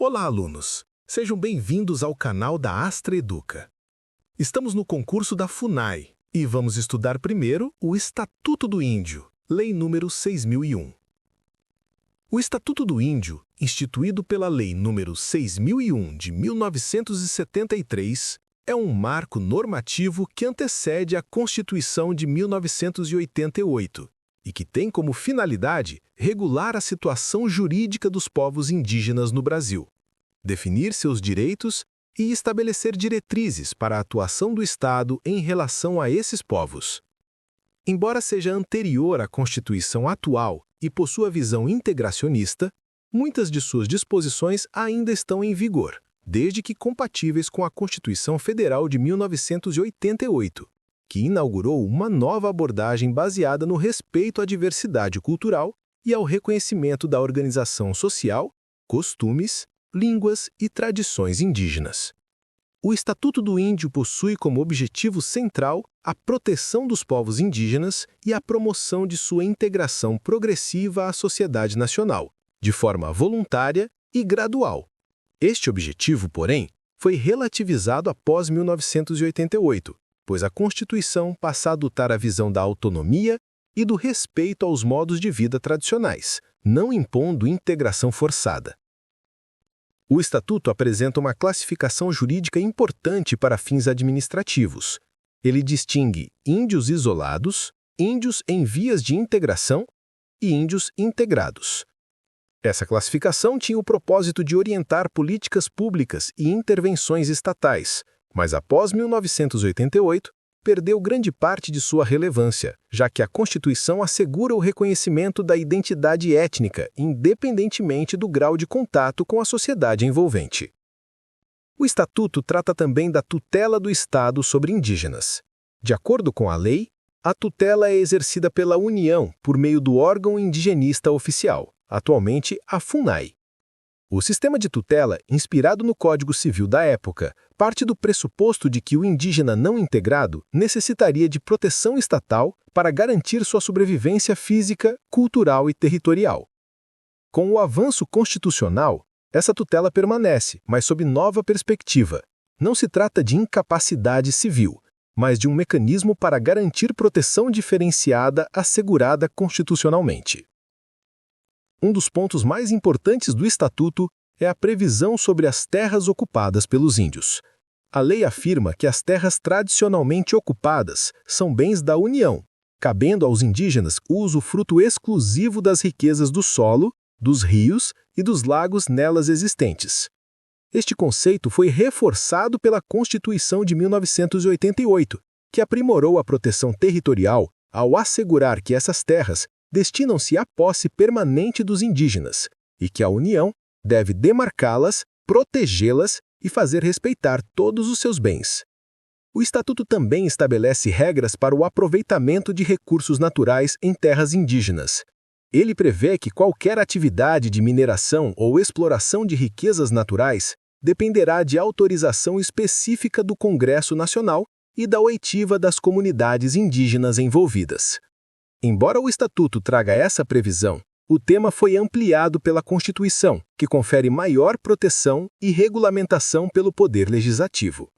Olá, alunos! Sejam bem-vindos ao canal da Astra Educa. Estamos no concurso da FUNAI e vamos estudar primeiro o Estatuto do Índio, Lei número 6001. O Estatuto do Índio, instituído pela Lei número 6001 de 1973, é um marco normativo que antecede a Constituição de 1988 e que tem como finalidade regular a situação jurídica dos povos indígenas no Brasil, definir seus direitos e estabelecer diretrizes para a atuação do Estado em relação a esses povos. Embora seja anterior à Constituição atual e possua visão integracionista, muitas de suas disposições ainda estão em vigor, desde que compatíveis com a Constituição Federal de 1988, que inaugurou uma nova abordagem baseada no respeito à diversidade cultural e ao reconhecimento da organização social, costumes, línguas e tradições indígenas. O Estatuto do Índio possui como objetivo central a proteção dos povos indígenas e a promoção de sua integração progressiva à sociedade nacional, de forma voluntária e gradual. Este objetivo, porém, foi relativizado após 1988, pois a Constituição passa a adotar a visão da autonomia e do respeito aos modos de vida tradicionais, não impondo integração forçada. O Estatuto apresenta uma classificação jurídica importante para fins administrativos. Ele distingue índios isolados, índios em vias de integração e índios integrados. Essa classificação tinha o propósito de orientar políticas públicas e intervenções estatais, mas após 1988, perdeu grande parte de sua relevância, já que a Constituição assegura o reconhecimento da identidade étnica, independentemente do grau de contato com a sociedade envolvente. O Estatuto trata também da tutela do Estado sobre indígenas. De acordo com a lei, a tutela é exercida pela União por meio do órgão indigenista oficial, atualmente a FUNAI. O sistema de tutela, inspirado no Código Civil da época, parte do pressuposto de que o indígena não integrado necessitaria de proteção estatal para garantir sua sobrevivência física, cultural e territorial. Com o avanço constitucional, essa tutela permanece, mas sob nova perspectiva. Não se trata de incapacidade civil, mas de um mecanismo para garantir proteção diferenciada assegurada constitucionalmente. Um dos pontos mais importantes do Estatuto é a previsão sobre as terras ocupadas pelos índios. A lei afirma que as terras tradicionalmente ocupadas são bens da União, cabendo aos indígenas o usufruto exclusivo das riquezas do solo, dos rios e dos lagos nelas existentes. Este conceito foi reforçado pela Constituição de 1988, que aprimorou a proteção territorial ao assegurar que essas terras destinam-se à posse permanente dos indígenas e que a União deve demarcá-las, protegê-las e fazer respeitar todos os seus bens. O Estatuto também estabelece regras para o aproveitamento de recursos naturais em terras indígenas. Ele prevê que qualquer atividade de mineração ou exploração de riquezas naturais dependerá de autorização específica do Congresso Nacional e da oitiva das comunidades indígenas envolvidas. Embora o Estatuto traga essa previsão, o tema foi ampliado pela Constituição, que confere maior proteção e regulamentação pelo Poder Legislativo.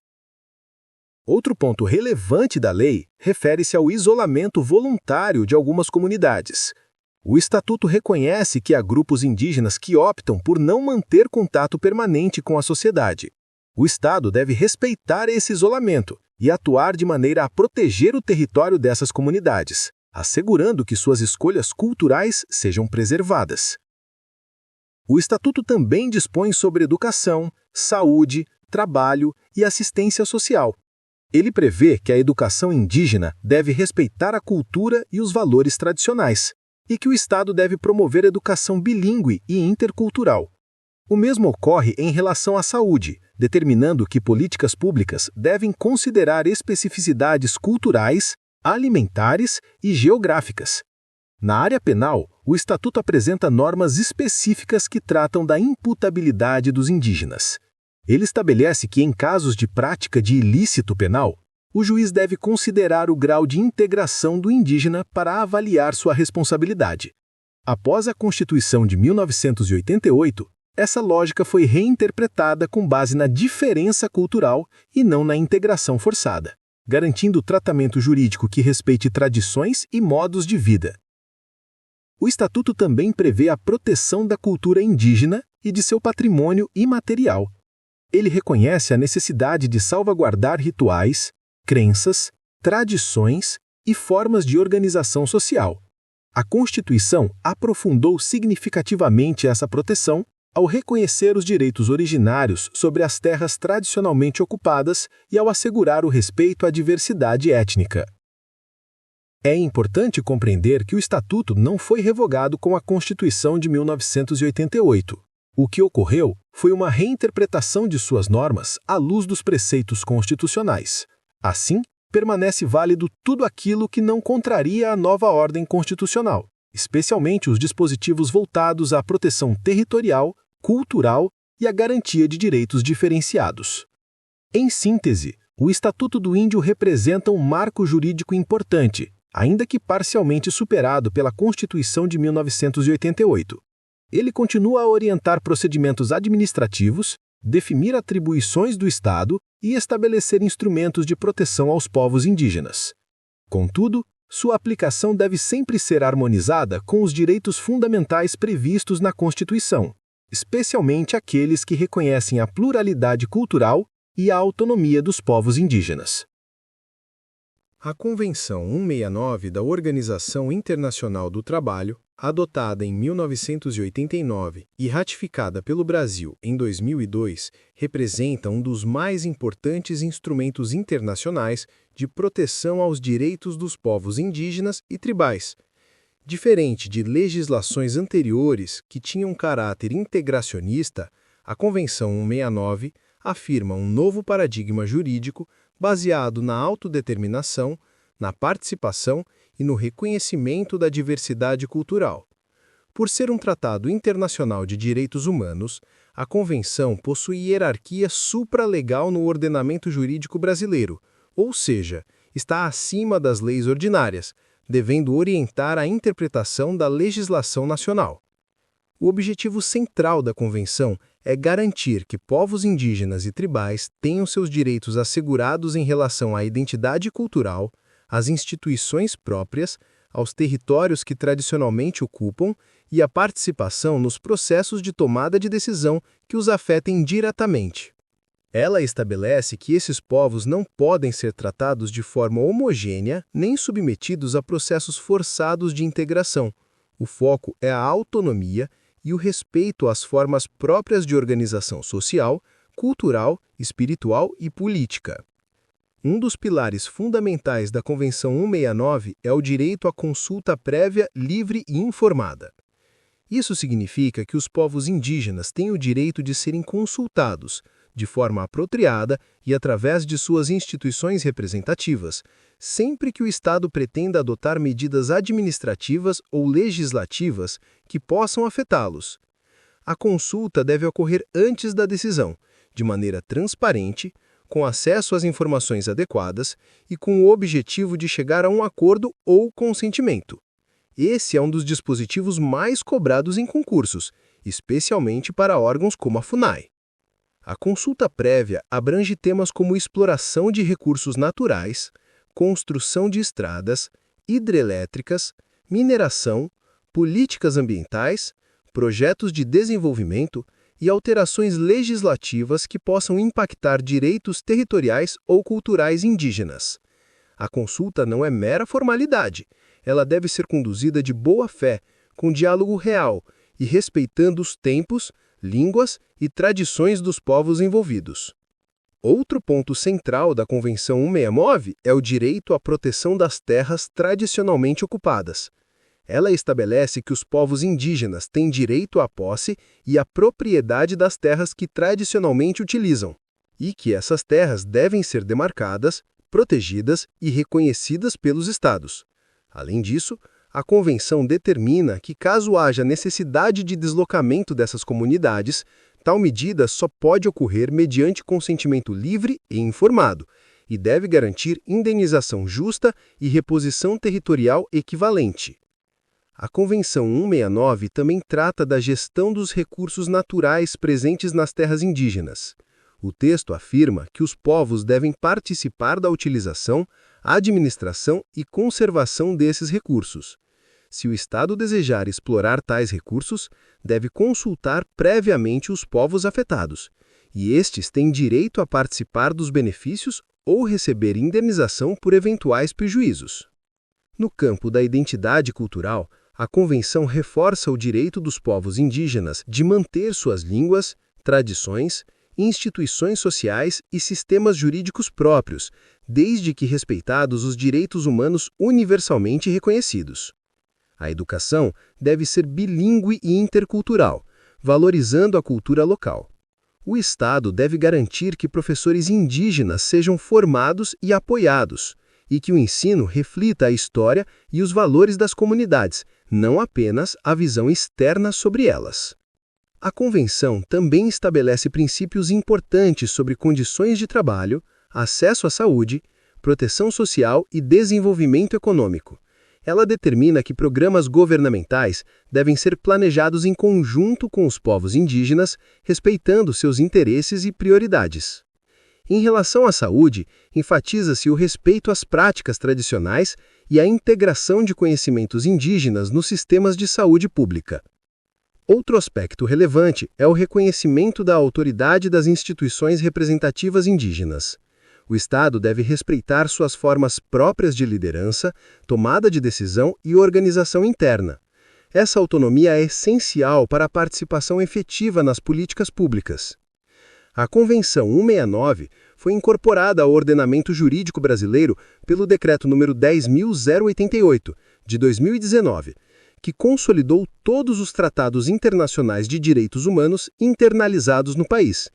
Outro ponto relevante da lei refere-se ao isolamento voluntário de algumas comunidades. O Estatuto reconhece que há grupos indígenas que optam por não manter contato permanente com a sociedade. O Estado deve respeitar esse isolamento e atuar de maneira a proteger o território dessas comunidades, assegurando que suas escolhas culturais sejam preservadas. O Estatuto também dispõe sobre educação, saúde, trabalho e assistência social. Ele prevê que a educação indígena deve respeitar a cultura e os valores tradicionais, e que o Estado deve promover educação bilíngue e intercultural. O mesmo ocorre em relação à saúde, determinando que políticas públicas devem considerar especificidades culturais, alimentares e geográficas. Na área penal, o Estatuto apresenta normas específicas que tratam da imputabilidade dos indígenas. Ele estabelece que, em casos de prática de ilícito penal, o juiz deve considerar o grau de integração do indígena para avaliar sua responsabilidade. Após a Constituição de 1988, essa lógica foi reinterpretada com base na diferença cultural e não na integração forçada, garantindo tratamento jurídico que respeite tradições e modos de vida. O Estatuto também prevê a proteção da cultura indígena e de seu patrimônio imaterial. Ele reconhece a necessidade de salvaguardar rituais, crenças, tradições e formas de organização social. A Constituição aprofundou significativamente essa proteção ao reconhecer os direitos originários sobre as terras tradicionalmente ocupadas e ao assegurar o respeito à diversidade étnica. É importante compreender que o Estatuto não foi revogado com a Constituição de 1988. O que ocorreu foi uma reinterpretação de suas normas à luz dos preceitos constitucionais. Assim, permanece válido tudo aquilo que não contraria a nova ordem constitucional, especialmente os dispositivos voltados à proteção territorial, cultural e à garantia de direitos diferenciados. Em síntese, o Estatuto do Índio representa um marco jurídico importante, ainda que parcialmente superado pela Constituição de 1988. Ele continua a orientar procedimentos administrativos, definir atribuições do Estado e estabelecer instrumentos de proteção aos povos indígenas. Contudo, sua aplicação deve sempre ser harmonizada com os direitos fundamentais previstos na Constituição, especialmente aqueles que reconhecem a pluralidade cultural e a autonomia dos povos indígenas. A Convenção 169 da Organização Internacional do Trabalho, adotada em 1989 e ratificada pelo Brasil em 2002, representa um dos mais importantes instrumentos internacionais de proteção aos direitos dos povos indígenas e tribais. Diferente de legislações anteriores que tinham caráter integracionista, a Convenção 169 afirma um novo paradigma jurídico baseado na autodeterminação, na participação e no reconhecimento da diversidade cultural. Por ser um tratado internacional de direitos humanos, a Convenção possui hierarquia supralegal no ordenamento jurídico brasileiro, ou seja, está acima das leis ordinárias, devendo orientar a interpretação da legislação nacional. O objetivo central da Convenção é garantir que povos indígenas e tribais tenham seus direitos assegurados em relação à identidade cultural, às instituições próprias, aos territórios que tradicionalmente ocupam e à participação nos processos de tomada de decisão que os afetem diretamente. Ela estabelece que esses povos não podem ser tratados de forma homogênea nem submetidos a processos forçados de integração. O foco é a autonomia e o respeito às formas próprias de organização social, cultural, espiritual e política. Um dos pilares fundamentais da Convenção 169 é o direito à consulta prévia, livre e informada. Isso significa que os povos indígenas têm o direito de serem consultados, de forma apropriada e através de suas instituições representativas, sempre que o Estado pretenda adotar medidas administrativas ou legislativas que possam afetá-los. A consulta deve ocorrer antes da decisão, de maneira transparente, com acesso às informações adequadas e com o objetivo de chegar a um acordo ou consentimento. Esse é um dos dispositivos mais cobrados em concursos, especialmente para órgãos como a FUNAI. A consulta prévia abrange temas como exploração de recursos naturais, construção de estradas, hidrelétricas, mineração, políticas ambientais, projetos de desenvolvimento e alterações legislativas que possam impactar direitos territoriais ou culturais indígenas. A consulta não é mera formalidade, ela deve ser conduzida de boa fé, com diálogo real e respeitando os tempos, línguas e tradições dos povos envolvidos. Outro ponto central da Convenção 169 é o direito à proteção das terras tradicionalmente ocupadas. Ela estabelece que os povos indígenas têm direito à posse e à propriedade das terras que tradicionalmente utilizam, e que essas terras devem ser demarcadas, protegidas e reconhecidas pelos Estados. Além disso, a Convenção determina que, caso haja necessidade de deslocamento dessas comunidades, tal medida só pode ocorrer mediante consentimento livre e informado, e deve garantir indenização justa e reposição territorial equivalente. A Convenção 169 também trata da gestão dos recursos naturais presentes nas terras indígenas. O texto afirma que os povos devem participar da utilização, administração e conservação desses recursos. Se o Estado desejar explorar tais recursos, deve consultar previamente os povos afetados, e estes têm direito a participar dos benefícios ou receber indenização por eventuais prejuízos. No campo da identidade cultural, a Convenção reforça o direito dos povos indígenas de manter suas línguas, tradições, instituições sociais e sistemas jurídicos próprios, desde que respeitados os direitos humanos universalmente reconhecidos. A educação deve ser bilíngue e intercultural, valorizando a cultura local. O Estado deve garantir que professores indígenas sejam formados e apoiados, e que o ensino reflita a história e os valores das comunidades, não apenas a visão externa sobre elas. A Convenção também estabelece princípios importantes sobre condições de trabalho, acesso à saúde, proteção social e desenvolvimento econômico. Ela determina que programas governamentais devem ser planejados em conjunto com os povos indígenas, respeitando seus interesses e prioridades. Em relação à saúde, enfatiza-se o respeito às práticas tradicionais e a integração de conhecimentos indígenas nos sistemas de saúde pública. Outro aspecto relevante é o reconhecimento da autoridade das instituições representativas indígenas. O Estado deve respeitar suas formas próprias de liderança, tomada de decisão e organização interna. Essa autonomia é essencial para a participação efetiva nas políticas públicas. A Convenção 169 foi incorporada ao ordenamento jurídico brasileiro pelo Decreto nº 10.088, de 2019, que consolidou todos os tratados internacionais de direitos humanos internalizados no país.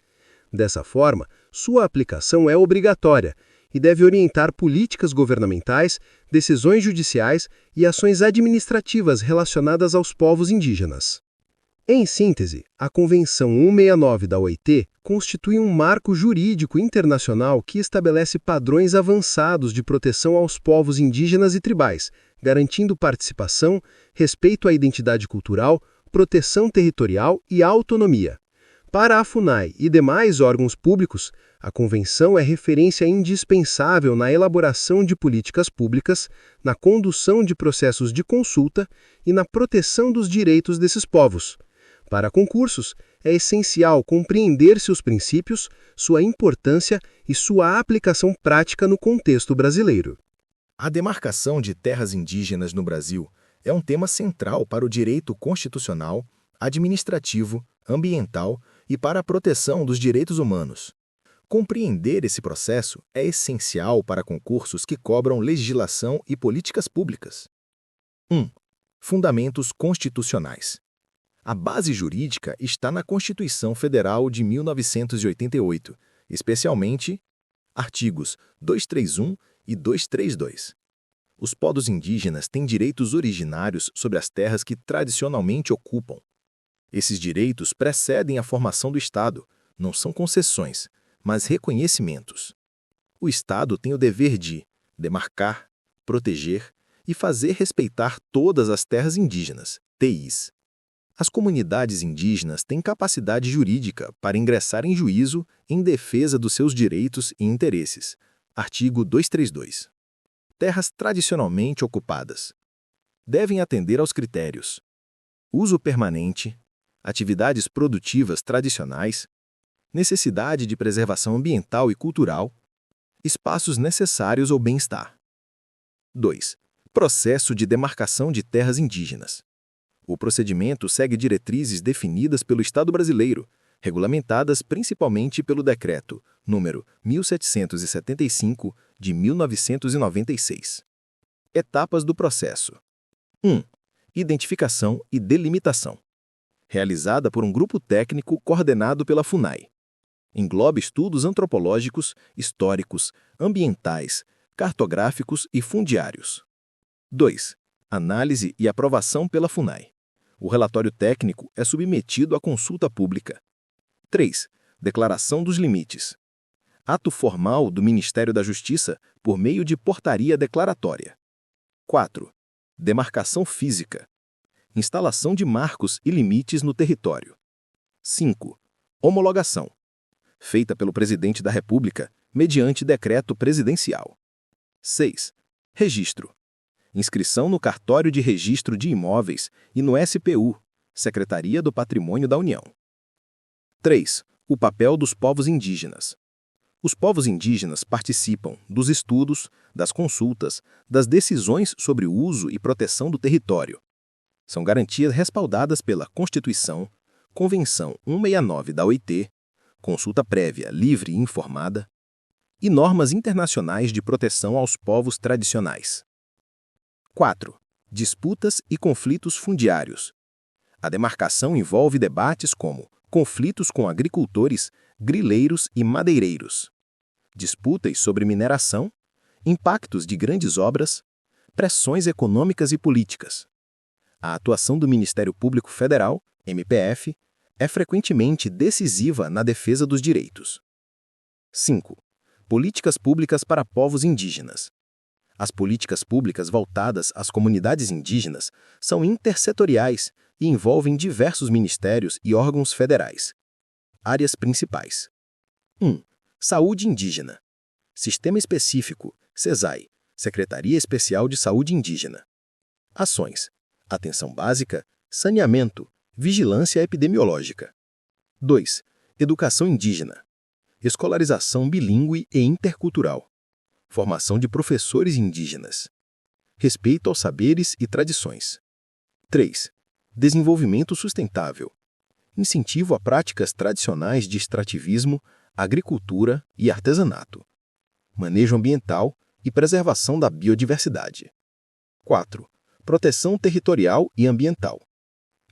Dessa forma, sua aplicação é obrigatória e deve orientar políticas governamentais, decisões judiciais e ações administrativas relacionadas aos povos indígenas. Em síntese, a Convenção 169 da OIT constitui um marco jurídico internacional que estabelece padrões avançados de proteção aos povos indígenas e tribais, garantindo participação, respeito à identidade cultural, proteção territorial e autonomia. Para a FUNAI e demais órgãos públicos, a Convenção é referência indispensável na elaboração de políticas públicas, na condução de processos de consulta e na proteção dos direitos desses povos. Para concursos, é essencial compreender seus princípios, sua importância e sua aplicação prática no contexto brasileiro. A demarcação de terras indígenas no Brasil é um tema central para o direito constitucional, administrativo, ambiental e para a proteção dos direitos humanos. Compreender esse processo é essencial para concursos que cobram legislação e políticas públicas. 1. Fundamentos constitucionais. A base jurídica está na Constituição Federal de 1988, especialmente artigos 231 e 232. Os povos indígenas têm direitos originários sobre as terras que tradicionalmente ocupam. Esses direitos precedem a formação do Estado, não são concessões, mas reconhecimentos. O Estado tem o dever de demarcar, proteger e fazer respeitar todas as terras indígenas, TIs. As comunidades indígenas têm capacidade jurídica para ingressar em juízo em defesa dos seus direitos e interesses. Artigo 232. Terras tradicionalmente ocupadas devem atender aos critérios: uso permanente, atividades produtivas tradicionais, necessidade de preservação ambiental e cultural, espaços necessários ao bem-estar. 2. Processo de demarcação de terras indígenas. O procedimento segue diretrizes definidas pelo Estado brasileiro, regulamentadas principalmente pelo Decreto nº 1775, de 1996. Etapas do processo. 1. Identificação e delimitação. Realizada por um grupo técnico coordenado pela FUNAI. Engloba estudos antropológicos, históricos, ambientais, cartográficos e fundiários. 2. Análise e aprovação pela FUNAI. O relatório técnico é submetido à consulta pública. 3. Declaração dos limites. Ato formal do Ministério da Justiça por meio de portaria declaratória. 4. Demarcação física. Instalação de marcos e limites no território. 5. Homologação. Feita pelo Presidente da República, mediante decreto presidencial. 6. Registro. Inscrição no Cartório de Registro de Imóveis e no SPU, Secretaria do Patrimônio da União. 3. O papel dos povos indígenas. Os povos indígenas participam dos estudos, das consultas, das decisões sobre o uso e proteção do território. São garantias respaldadas pela Constituição, Convenção 169 da OIT, consulta prévia livre e informada, e normas internacionais de proteção aos povos tradicionais. 4. Disputas e conflitos fundiários. A demarcação envolve debates como conflitos com agricultores, grileiros e madeireiros, disputas sobre mineração, impactos de grandes obras, pressões econômicas e políticas. A atuação do Ministério Público Federal, MPF, é frequentemente decisiva na defesa dos direitos. 5. Políticas públicas para povos indígenas. As políticas públicas voltadas às comunidades indígenas são intersetoriais e envolvem diversos ministérios e órgãos federais. Áreas principais. 1. Saúde indígena. Sistema específico, SESAI, Secretaria Especial de Saúde Indígena. Ações. Atenção básica, saneamento, vigilância epidemiológica. 2. Educação indígena. Escolarização bilíngue e intercultural. Formação de professores indígenas. Respeito aos saberes e tradições. 3. Desenvolvimento sustentável. Incentivo a práticas tradicionais de extrativismo, agricultura e artesanato. Manejo ambiental e preservação da biodiversidade. 4. Proteção territorial e ambiental.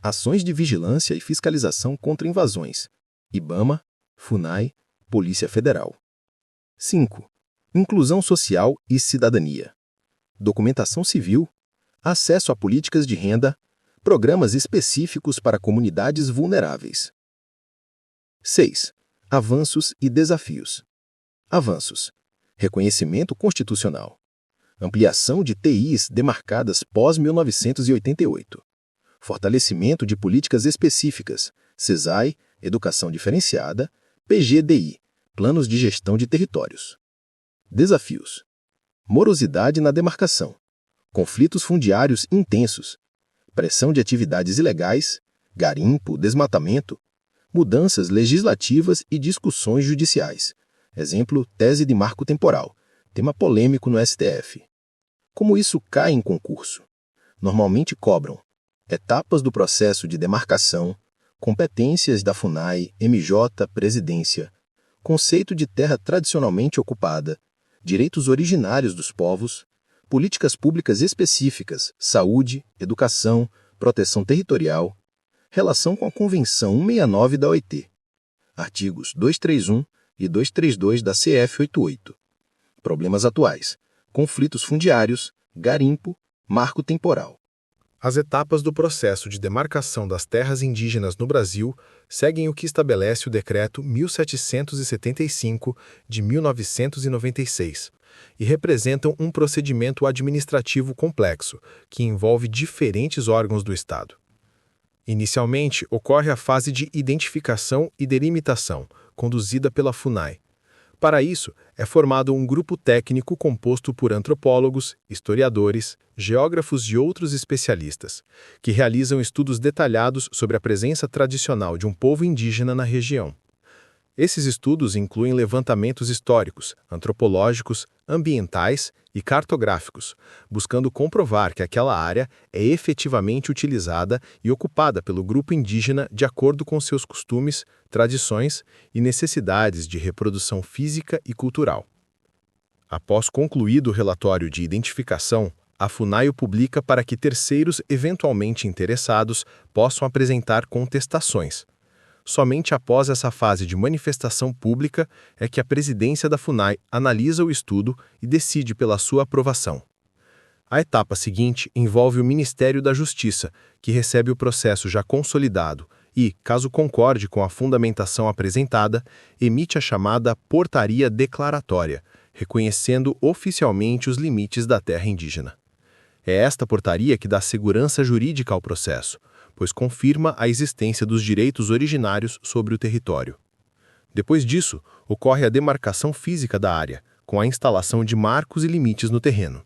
Ações de vigilância e fiscalização contra invasões. IBAMA, FUNAI, Polícia Federal. 5. Inclusão social e cidadania. Documentação civil, acesso a políticas de renda, programas específicos para comunidades vulneráveis. 6. Avanços e desafios. Avanços. Reconhecimento constitucional. Ampliação de TIs demarcadas pós-1988. Fortalecimento de políticas específicas, SESAI, Educação Diferenciada, PGDI, Planos de Gestão de Territórios. Desafios. Morosidade na demarcação. Conflitos fundiários intensos. Pressão de atividades ilegais, garimpo, desmatamento, mudanças legislativas e discussões judiciais. Exemplo, tese de marco temporal, tema polêmico no STF. Como isso cai em concurso? Normalmente cobram etapas do processo de demarcação, competências da FUNAI, MJ, Presidência, conceito de terra tradicionalmente ocupada, direitos originários dos povos, políticas públicas específicas, saúde, educação, proteção territorial, relação com a Convenção 169 da OIT, artigos 231 e 232 da CF88, problemas atuais, conflitos fundiários, garimpo, marco temporal. As etapas do processo de demarcação das terras indígenas no Brasil seguem o que estabelece o Decreto 1775 de 1996 e representam um procedimento administrativo complexo que envolve diferentes órgãos do Estado. Inicialmente, ocorre a fase de identificação e delimitação, conduzida pela FUNAI. Para isso, é formado um grupo técnico composto por antropólogos, historiadores, geógrafos e outros especialistas, que realizam estudos detalhados sobre a presença tradicional de um povo indígena na região. Esses estudos incluem levantamentos históricos, antropológicos, ambientais e cartográficos, buscando comprovar que aquela área é efetivamente utilizada e ocupada pelo grupo indígena de acordo com seus costumes, tradições e necessidades de reprodução física e cultural. Após concluído o relatório de identificação, a FUNAI o publica para que terceiros eventualmente interessados possam apresentar contestações. Somente após essa fase de manifestação pública é que a presidência da FUNAI analisa o estudo e decide pela sua aprovação. A etapa seguinte envolve o Ministério da Justiça, que recebe o processo já consolidado e, caso concorde com a fundamentação apresentada, emite a chamada Portaria Declaratória, reconhecendo oficialmente os limites da terra indígena. É esta portaria que dá segurança jurídica ao processo, pois confirma a existência dos direitos originários sobre o território. Depois disso, ocorre a demarcação física da área, com a instalação de marcos e limites no terreno.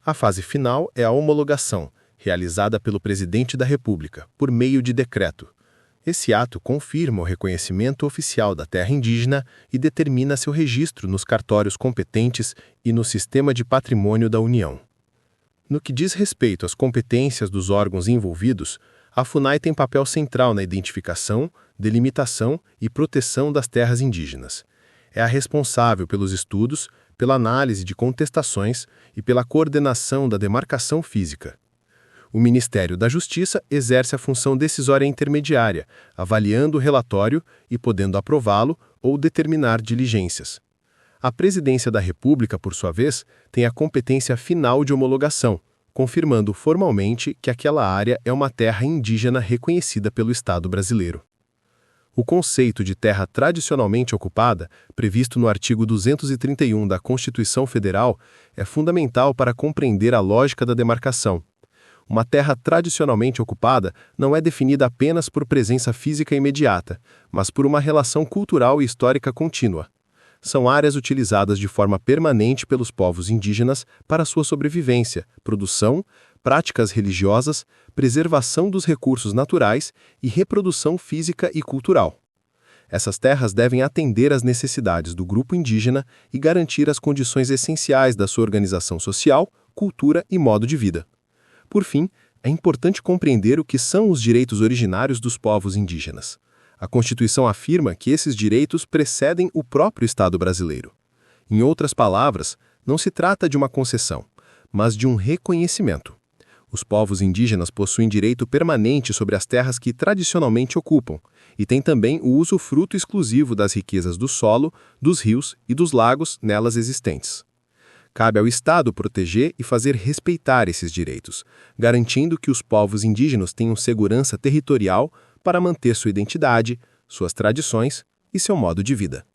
A fase final é a homologação, realizada pelo Presidente da República, por meio de decreto. Esse ato confirma o reconhecimento oficial da terra indígena e determina seu registro nos cartórios competentes e no Sistema de Patrimônio da União. No que diz respeito às competências dos órgãos envolvidos, a FUNAI tem papel central na identificação, delimitação e proteção das terras indígenas. É a responsável pelos estudos, pela análise de contestações e pela coordenação da demarcação física. O Ministério da Justiça exerce a função decisória intermediária, avaliando o relatório e podendo aprová-lo ou determinar diligências. A Presidência da República, por sua vez, tem a competência final de homologação, confirmando formalmente que aquela área é uma terra indígena reconhecida pelo Estado brasileiro. O conceito de terra tradicionalmente ocupada, previsto no artigo 231 da Constituição Federal, é fundamental para compreender a lógica da demarcação. Uma terra tradicionalmente ocupada não é definida apenas por presença física imediata, mas por uma relação cultural e histórica contínua. São áreas utilizadas de forma permanente pelos povos indígenas para sua sobrevivência, produção, práticas religiosas, preservação dos recursos naturais e reprodução física e cultural. Essas terras devem atender às necessidades do grupo indígena e garantir as condições essenciais da sua organização social, cultura e modo de vida. Por fim, é importante compreender o que são os direitos originários dos povos indígenas. A Constituição afirma que esses direitos precedem o próprio Estado brasileiro. Em outras palavras, não se trata de uma concessão, mas de um reconhecimento. Os povos indígenas possuem direito permanente sobre as terras que tradicionalmente ocupam, e têm também o usufruto exclusivo das riquezas do solo, dos rios e dos lagos nelas existentes. Cabe ao Estado proteger e fazer respeitar esses direitos, garantindo que os povos indígenas tenham segurança territorial para manter sua identidade, suas tradições e seu modo de vida.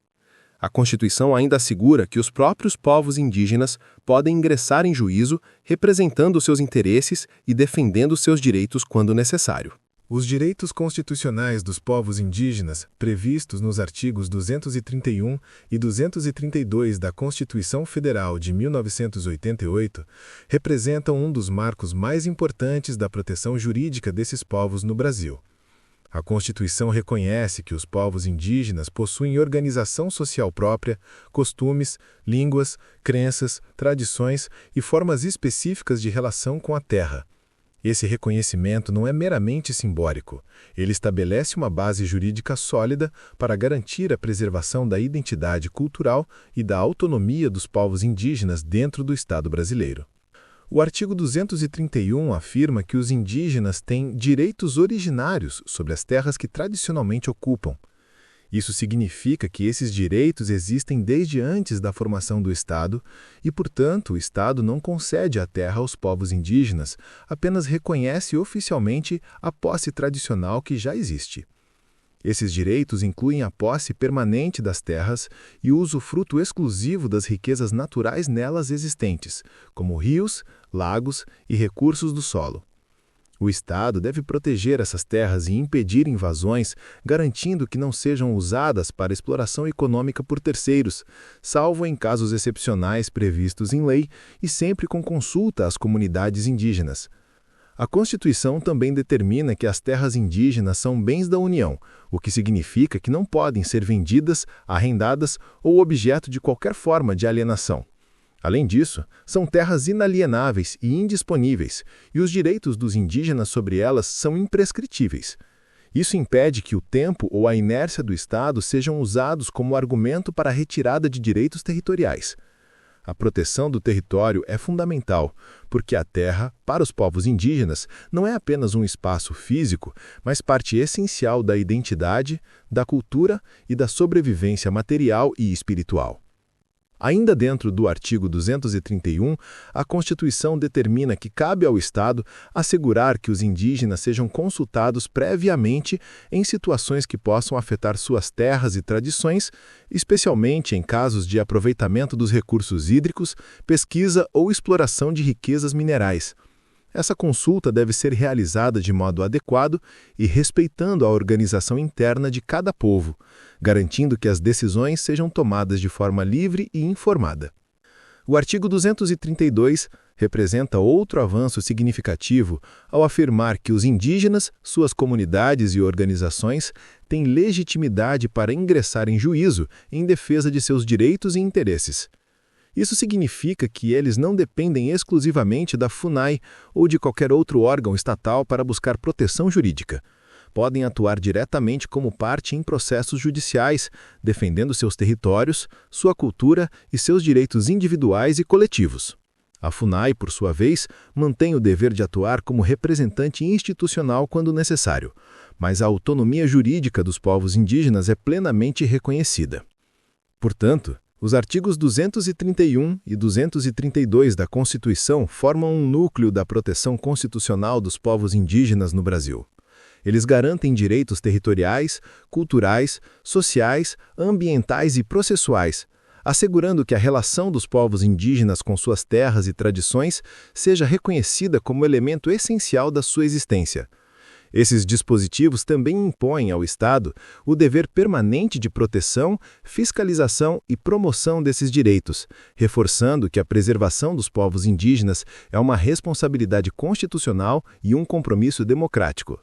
A Constituição ainda assegura que os próprios povos indígenas podem ingressar em juízo representando seus interesses e defendendo seus direitos quando necessário. Os direitos constitucionais dos povos indígenas, previstos nos artigos 231 e 232 da Constituição Federal de 1988, representam um dos marcos mais importantes da proteção jurídica desses povos no Brasil. A Constituição reconhece que os povos indígenas possuem organização social própria, costumes, línguas, crenças, tradições e formas específicas de relação com a terra. Esse reconhecimento não é meramente simbólico. Ele estabelece uma base jurídica sólida para garantir a preservação da identidade cultural e da autonomia dos povos indígenas dentro do Estado brasileiro. O artigo 231 afirma que os indígenas têm direitos originários sobre as terras que tradicionalmente ocupam. Isso significa que esses direitos existem desde antes da formação do Estado e, portanto, o Estado não concede a terra aos povos indígenas, apenas reconhece oficialmente a posse tradicional que já existe. Esses direitos incluem a posse permanente das terras e o usufruto exclusivo das riquezas naturais nelas existentes, como rios, lagos e recursos do solo. O Estado deve proteger essas terras e impedir invasões, garantindo que não sejam usadas para exploração econômica por terceiros, salvo em casos excepcionais previstos em lei e sempre com consulta às comunidades indígenas. A Constituição também determina que as terras indígenas são bens da União, o que significa que não podem ser vendidas, arrendadas ou objeto de qualquer forma de alienação. Além disso, são terras inalienáveis e indisponíveis, e os direitos dos indígenas sobre elas são imprescritíveis. Isso impede que o tempo ou a inércia do Estado sejam usados como argumento para a retirada de direitos territoriais. A proteção do território é fundamental, porque a terra, para os povos indígenas, não é apenas um espaço físico, mas parte essencial da identidade, da cultura e da sobrevivência material e espiritual. Ainda dentro do artigo 231, a Constituição determina que cabe ao Estado assegurar que os indígenas sejam consultados previamente em situações que possam afetar suas terras e tradições, especialmente em casos de aproveitamento dos recursos hídricos, pesquisa ou exploração de riquezas minerais. Essa consulta deve ser realizada de modo adequado e respeitando a organização interna de cada povo, garantindo que as decisões sejam tomadas de forma livre e informada. O artigo 232 representa outro avanço significativo ao afirmar que os indígenas, suas comunidades e organizações têm legitimidade para ingressar em juízo em defesa de seus direitos e interesses. Isso significa que eles não dependem exclusivamente da FUNAI ou de qualquer outro órgão estatal para buscar proteção jurídica. Podem atuar diretamente como parte em processos judiciais, defendendo seus territórios, sua cultura e seus direitos individuais e coletivos. A FUNAI, por sua vez, mantém o dever de atuar como representante institucional quando necessário, mas a autonomia jurídica dos povos indígenas é plenamente reconhecida. Portanto, os artigos 231 e 232 da Constituição formam um núcleo da proteção constitucional dos povos indígenas no Brasil. Eles garantem direitos territoriais, culturais, sociais, ambientais e processuais, assegurando que a relação dos povos indígenas com suas terras e tradições seja reconhecida como elemento essencial da sua existência. Esses dispositivos também impõem ao Estado o dever permanente de proteção, fiscalização e promoção desses direitos, reforçando que a preservação dos povos indígenas é uma responsabilidade constitucional e um compromisso democrático.